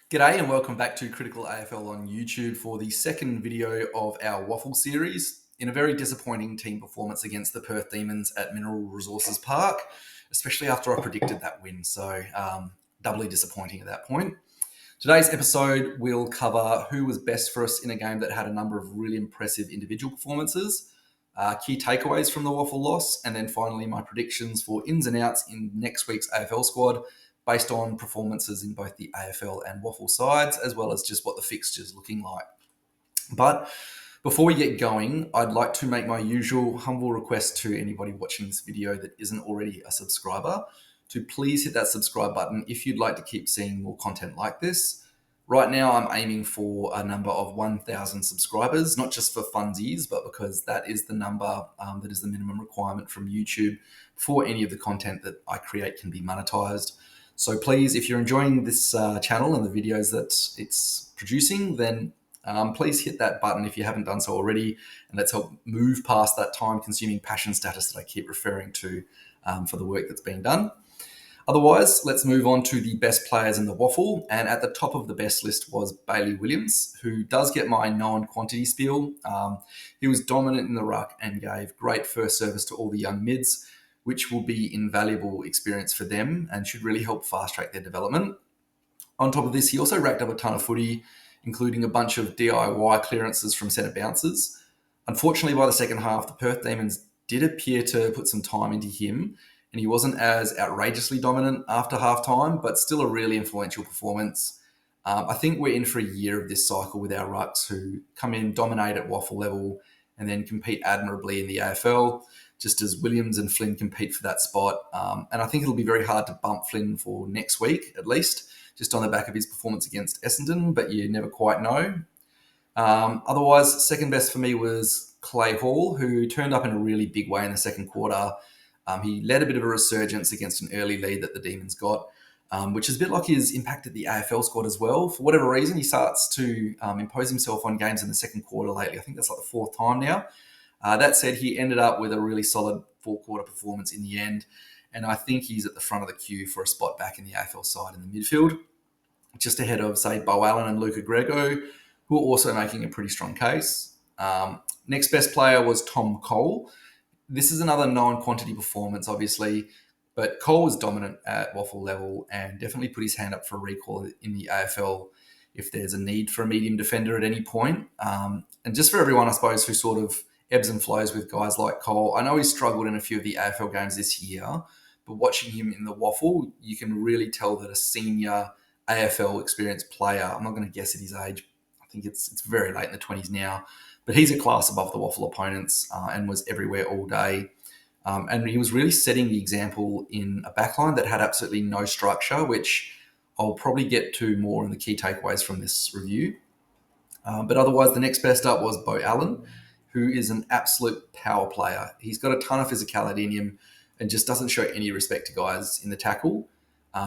G'day and welcome back to Critical AFL on YouTube for the second video of our WAFL series. In a very disappointing team performance against the Perth Demons at Mineral Resources Park, especially after I predicted that win. So doubly disappointing at that point. Today's episode will cover who was best for us in a game that had a number of really impressive individual performances, key takeaways from the WAFL loss, and then finally my predictions for ins and outs in next week's AFL squad based on performances in both the AFL and WAFL sides, as well as just what the fixture's looking like. But before we get going, I'd like to make my usual humble request to anybody watching this video that isn't already a subscriber to please hit that subscribe button if you'd like to keep seeing more content like this. Right now, I'm aiming for a number of 1,000 subscribers, not just for funsies, but because that is the number that is the minimum requirement from YouTube for any of the content that I create can be monetized. So please, if you're enjoying this channel and the videos that it's producing, then please hit that button if you haven't done so already, and let's help move past that time-consuming passion status that I keep referring to for the work that's being done. Otherwise, let's move on to the best players in the WAFL, and at the top of the best list was Bailey Williams, who does get my known quantity spiel. He was dominant in the ruck and gave great first service to all the young mids, which will be invaluable experience for them and should really help fast-track their development. On top of this, he also racked up a ton of footy, including a bunch of DIY clearances from centre bounces. Unfortunately, by the second half, the Perth Demons did appear to put some time into him, and he wasn't as outrageously dominant after halftime, but still a really influential performance. I think we're in for a year of this cycle with our rucks who come in, dominate at WAFL level, and then compete admirably in the AFL, just as Williams and Flynn compete for that spot. And I think it'll be very hard to bump Flynn for next week, at least, just on the back of his performance against Essendon, but you never quite know. Otherwise, second best for me was Clay Hall, who turned up in a really big way in the second quarter. He led a bit of a resurgence against an early lead that the Demons got, which is a bit like his impact at the AFL squad as well. For whatever reason, he starts to impose himself on games in the second quarter lately. I think that's like the fourth time now. That said, he ended up with a really solid four-quarter performance in the end, and I think he's at the front of the queue for a spot back in the AFL side in the midfield, just ahead of, say, Bo Allen and Luca Grego, who are also making a pretty strong case. Next best player was Tom Cole. This is another non-quantity performance, obviously, but Cole was dominant at WAFL level and definitely put his hand up for a recall in the AFL if there's a need for a medium defender at any point. And just for everyone, I suppose, who sort of ebbs and flows with guys like Cole. I know he's struggled in a few of the AFL games this year, but watching him in the WAFL, you can really tell that a senior AFL experienced player, I'm not going to guess at his age, I think it's very late in the 20s now, but he's a class above the WAFL opponents and was everywhere all day. And he was really setting the example in a backline that had absolutely no structure, which I'll probably get to more in the key takeaways from this review. But otherwise, the next best up was Bo Allen, who is an absolute power player. He's got a ton of physicality in him and just doesn't show any respect to guys in the tackle.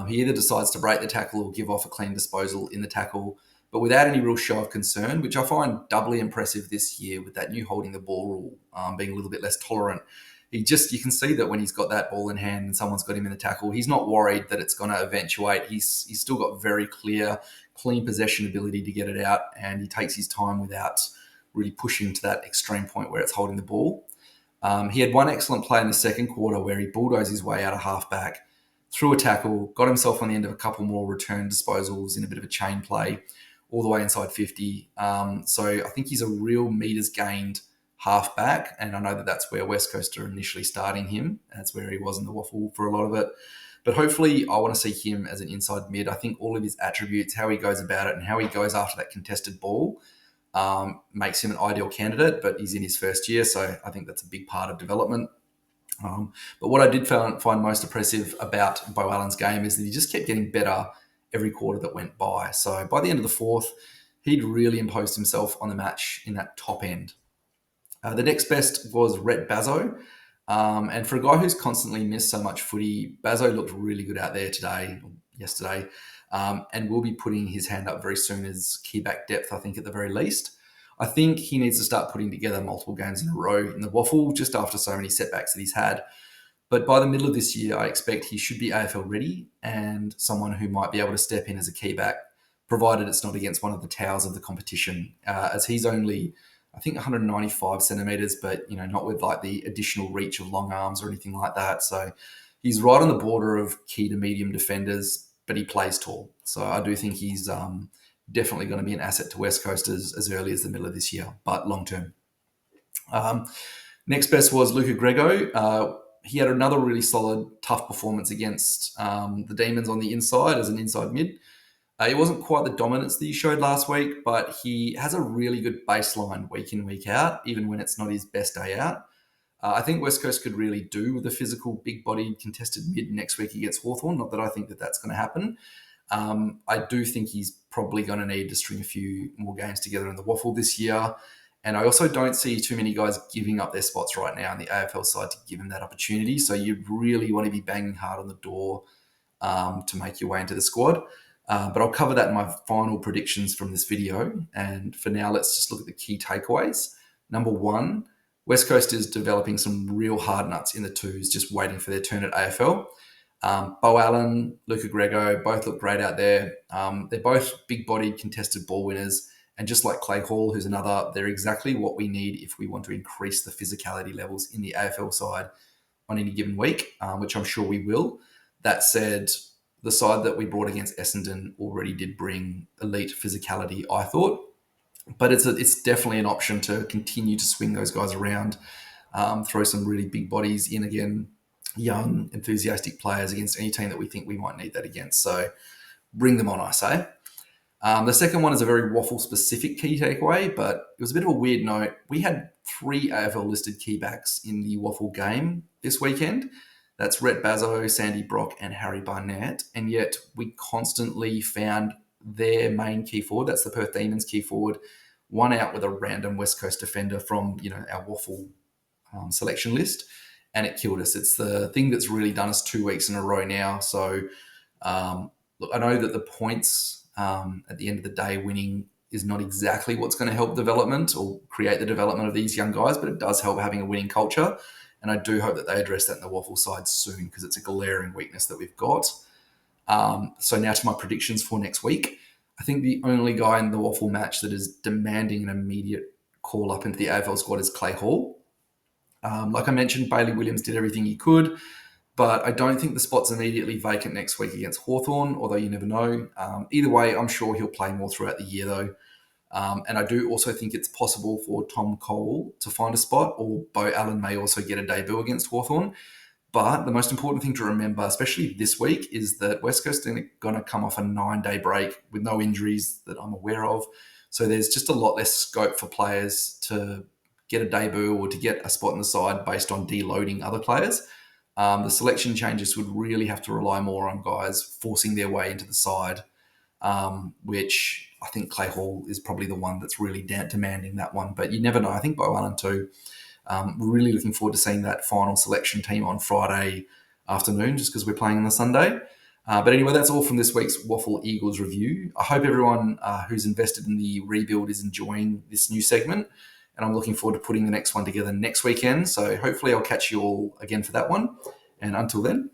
He either decides to break the tackle or give off a clean disposal in the tackle, but without any real show of concern, which I find doubly impressive this year with that new holding the ball rule, being a little bit less tolerant. You can see that when he's got that ball in hand and someone's got him in the tackle, he's not worried that it's going to eventuate. He's still got very clean possession ability to get it out, and he takes his time without really pushing to that extreme point where it's holding the ball. He had one excellent play in the second quarter where he bulldozed his way out of halfback, threw a tackle, got himself on the end of a couple more return disposals in a bit of a chain play, all the way inside 50. So I think he's a real meters gained halfback, and I know that that's where West Coast are initially starting him. That's where he was in the WAFL for a lot of it. But hopefully I want to see him as an inside mid. I think all of his attributes, how he goes about it and how he goes after that contested ball, makes him an ideal candidate, but he's in his first year, so I think that's a big part of development. But what I did find most impressive about Bo Allen's game is that he just kept getting better every quarter that went by. So by the end of the fourth, he'd really imposed himself on the match in that top end. The next best was Rhett Bazzo. And for a guy who's constantly missed so much footy, Bazzo looked really good out there yesterday. And will be putting his hand up very soon as key back depth, I think, at the very least. I think he needs to start putting together multiple games in a row in the WAFL just after so many setbacks that he's had. But by the middle of this year, I expect he should be AFL ready and someone who might be able to step in as a key back provided it's not against one of the towers of the competition, as he's only, I think, 195 centimetres, but, not with like the additional reach of long arms or anything like that. So he's right on the border of key to medium defenders, but he plays tall. So I do think he's definitely going to be an asset to West Coast as early as the middle of this year, but long term. Next best was Luca Grego. He had another really solid, tough performance against the Demons on the inside as an inside mid. It wasn't quite the dominance that he showed last week, but he has a really good baseline week in, week out, even when it's not his best day out. I think West Coast could really do with a physical, big-bodied, contested mid next week against Hawthorn. Not that I think that that's going to happen. I do think he's probably going to need to string a few more games together in the WAFL this year. And I also don't see too many guys giving up their spots right now on the AFL side to give him that opportunity. So you really want to be banging hard on the door to make your way into the squad. But I'll cover that in my final predictions from this video. And for now, let's just look at the key takeaways. Number one, West Coast is developing some real hard nuts in the twos, just waiting for their turn at AFL. Bo Allen, Luca Grego, both look great out there. They're both big-bodied, contested ball winners. And just like Clay Hall, who's another, they're exactly what we need if we want to increase the physicality levels in the AFL side on any given week, which I'm sure we will. That said, the side that we brought against Essendon already did bring elite physicality, I thought. But it's definitely an option to continue to swing those guys around, throw some really big bodies in again, young, enthusiastic players against any team that we think we might need that against. So bring them on, I say. The second one is a very WAFL-specific key takeaway, but it was a bit of a weird note. We had 3 AFL-listed key backs in the WAFL game this weekend. That's Rhett Bazzo, Sandy Brock, and Harry Barnett. And yet we constantly found their main key forward, that's the Perth Demons key forward, one out with a random West Coast defender from our WAFL selection list, and it killed us. It's the thing that's really done us 2 weeks in a row now. So look, I know that the points at the end of the day, winning is not exactly what's going to help development or create the development of these young guys, but it does help having a winning culture. And I do hope that they address that in the WAFL side soon, because it's a glaring weakness that we've got. So now to my predictions for next week. I think the only guy in the WAFL match that is demanding an immediate call up into the AFL squad is Clay Hall. Like I mentioned, Bailey Williams did everything he could, but I don't think the spot's immediately vacant next week against Hawthorn, although you never know. Either way, I'm sure he'll play more throughout the year, though. And I do also think it's possible for Tom Cole to find a spot, or Bo Allen may also get a debut against Hawthorn. But the most important thing to remember, especially this week, is that West Coast are going to come off a 9-day break with no injuries that I'm aware of. So there's just a lot less scope for players to get a debut or to get a spot in the side based on deloading other players. The selection changes would really have to rely more on guys forcing their way into the side, which I think Clay Hall is probably the one that's really demanding that one. But you never know. I think Bo Allen too. We're really looking forward to seeing that final selection team on Friday afternoon, just because we're playing on the Sunday. But anyway, that's all from this week's WAFL Eagles review. I hope everyone who's invested in the rebuild is enjoying this new segment, and I'm looking forward to putting the next one together next weekend. So hopefully I'll catch you all again for that one. And until then,